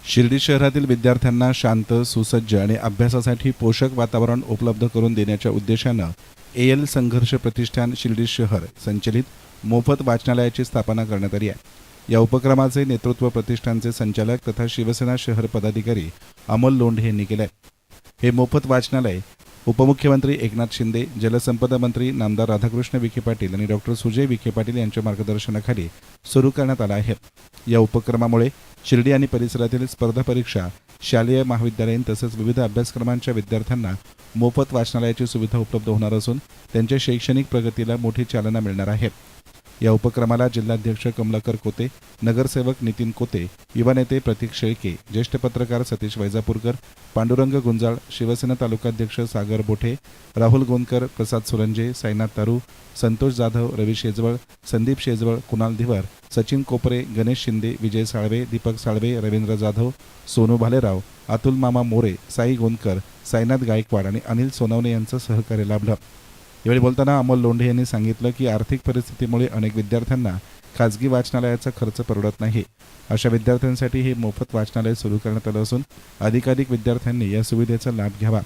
शिर्डी शहरातील विद्यार्थ्यांना शांत, सुसज्ज आणि अभ्यासासाठी पोषक वातावरण उपलब्ध करून देण्याच्या उद्देशानं एल संघर्ष प्रतिष्ठान शिर्डी शहर संचलित मोफत वाचनालयाची स्थापना करण्यात आली आहे। या उपक्रमाचे नेतृत्व प्रतिष्ठानचे संचालक तथा शिवसेना शहर पदाधिकारी अमोल लोंढे यांनी केले। हे मोफत वाचनालय उपमुख्यमंत्री एकनाथ शिंदे, जलसंपदा मंत्री नामदार राधाकृष्ण विखे पाटील आणि डॉक्टर सुजय विखे पाटील यांच्या मार्गदर्शनाखाली सुरू करण्यात आला आहे। या उपक्रमामुळे शिर्डी आणि परिसरातील स्पर्धा परीक्षा, शालेय महाविद्यालयीन तसेच विविध अभ्यासक्रमांच्या विद्यार्थ्यांना मोफत वाचनालयाची सुविधा उपलब्ध होणार असून त्यांच्या शैक्षणिक प्रगतीला मोठी चालना मिळणार आहे। या उपक्रमाला जिल्हाध्यक्ष कमलाकर कोते, नगरसेवक नितीन कोते, युवा नेते प्रतीक शेळके, ज्येष्ठ पत्रकार सतीश वैजापूरकर, पांडुरंग गुंजाळ, शिवसेना तालुकाध्यक्ष सागर बोठे, राहुल गोंदकर, प्रसाद सोलंजे, साईनाथ तारू, संतोष जाधव, रवी शेजवळ, संदीप शेजवळ, कुणाल धिवर, सचिन कोपरे, गणेश शिंदे, विजय साळवे, दीपक साळवे, रवींद्र जाधव, सोनू भालेराव, अतुल मामा मोरे, साई गोंदकर, साईनाथ गायकवाड आणि अनिल सोनवणे यांचं सहकार्य लाभलं। यावेळी बोलताना अमोल लोंढे यांनी सांगितलं की आर्थिक परिस्थितीमुळे अनेक विद्यार्थ्यांना खाजगी वाचनालयाचा खर्च परवडत नाही। अशा विद्यार्थ्यांसाठी हे मोफत वाचनालय सुरू करण्यात आलं असून अधिकाधिक विद्यार्थ्यांनी या सुविधेचा लाभ घ्यावा।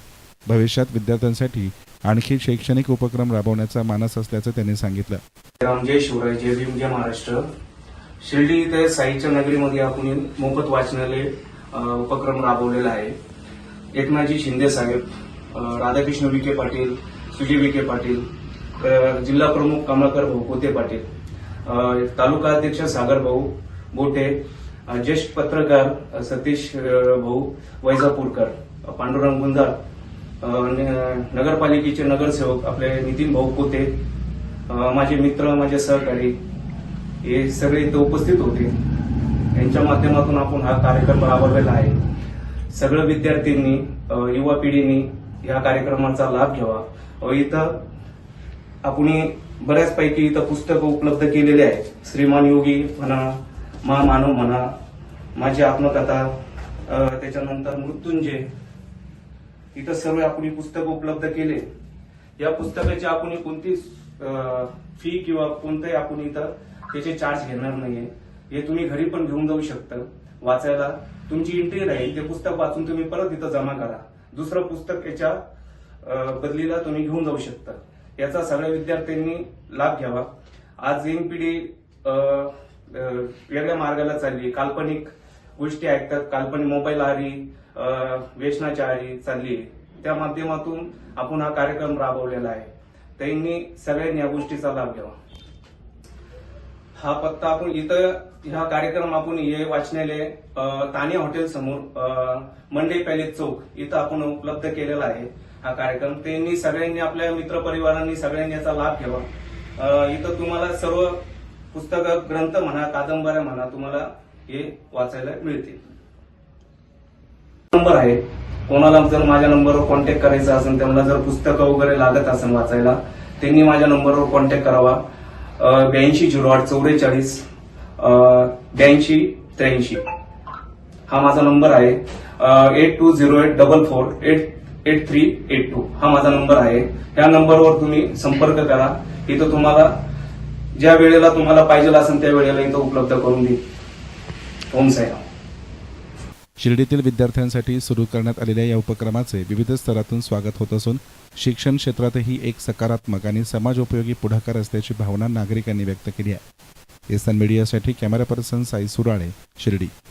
भविष्यात विद्यार्थ्यांसाठी आणखी शैक्षणिक उपक्रम राबवण्याचा मानस असल्याचं त्यांनी सांगितलं। जय शिवराय, जय भीम, जय महाराष्ट्र। शिर्डी इथे साईच्या नगरीमध्ये आपण मोफत वाचनालय उपक्रम राबवलेला आहे। एकनाथजी शिंदे साहेब, राधाकृष्ण विखे पाटील, सुजय विखे पाटील, जिल्हा प्रमुख कमलाकर भाऊ कोते पाटील, तालुका अध्यक्ष सागर भाऊ बोठे, ज्येष्ठ पत्रकार सतीश भाऊ वैजापूरकर, पांडुरंग गुंजाळ, नगरपालिकेचे नगरसेवक आपले नितीन भाऊ कोते, माझे मित्र, माझे सहकारी हे सगळे इथे उपस्थित होते। यांच्या माध्यमातून आपण हा कार्यक्रम राबवलेला आहे। सगळ्या विद्यार्थ्यांनी, युवा पिढीने या कार्यक्रमाचा लाभ घ्यावा। इथं आपण बऱ्याचपैकी इथं पुस्तकं उपलब्ध केलेली आहेत। श्रीमान योगी म्हणा, महामानव म्हणा, माझी आत्मकथा, त्याच्यानंतर मृत्युंजय, इथं सर्व आपण पुस्तकं उपलब्ध केले। या पुस्तकाची आपण कोणती फी किंवा कोणतंही आपण इथं त्याचे चार्ज घेणार नाहीये। हे तुम्ही घरी पण घेऊन जाऊ शकता वाचायला। तुमची एंट्री राहील, ते पुस्तक वाचून तुम्ही परत इथं जमा करा। दुसरं पुस्तक याच्या बदलीला तुम्ही घेऊन जाऊ शकता। याचा सगळ्या विद्यार्थ्यांनी लाभ घ्यावा। आज यंग पिढी वेगळ्या मार्गाला चालली, काल्पनिक गोष्टी ऐकतात, काल्पनिक मोबाईल आहारी, व्यसनाच्या आहारी चालली। त्या माध्यमातून आपण हा कार्यक्रम राबवलेला आहे। त्यांनी सगळ्यांनी या गोष्टीचा लाभ घ्यावा। हा पत्ता आपण इथं हा कार्यक्रम आपण हे वाचनालय तानिया हॉटेल समोर मंडई पॅलेस चौक इथं आपण उपलब्ध केलेला आहे। हा कार्यक्रम त्यांनी सगळ्यांनी, आपल्या मित्रपरिवारांनी सगळ्यांनी याचा लाभ घ्यावा। इथं तुम्हाला सर्व पुस्तकं, ग्रंथ म्हणा, कादंबऱ्या म्हणा, तुम्हाला हे वाचायला मिळतील। नंबर आहे, कोणाला जर माझ्या नंबरवर कॉन्टॅक्ट करायचा असेल, त्यांना जर पुस्तकं वगैरे लागत असेल वाचायला, त्यांनी माझ्या नंबरवर कॉन्टॅक्ट करावा। 820844 8283 हा माझा नंबर आहे। 8208448382 हा माझा नंबर आहे। या नंबरवर तुम्ही संपर्क करा। इथं तुम्हाला ज्या वेळेला तुम्हाला पाहिजे असेल त्या वेळेला इथं उपलब्ध करून देईल। ओम साईराम। शिर्डीतील विद्यार्थ्यांसाठी सुरू करण्यात आलेल्या या उपक्रमाचे विविध स्तरातून स्वागत होत असून शिक्षण क्षेत्रातही एक सकारात्मक आणि समाजोपयोगी पुढाकार असल्याची भावना नागरिकांनी व्यक्त केली आहे। एसन मीडियासाठी कॅमेरा पर्सन साई सुराळे, शिर्डी।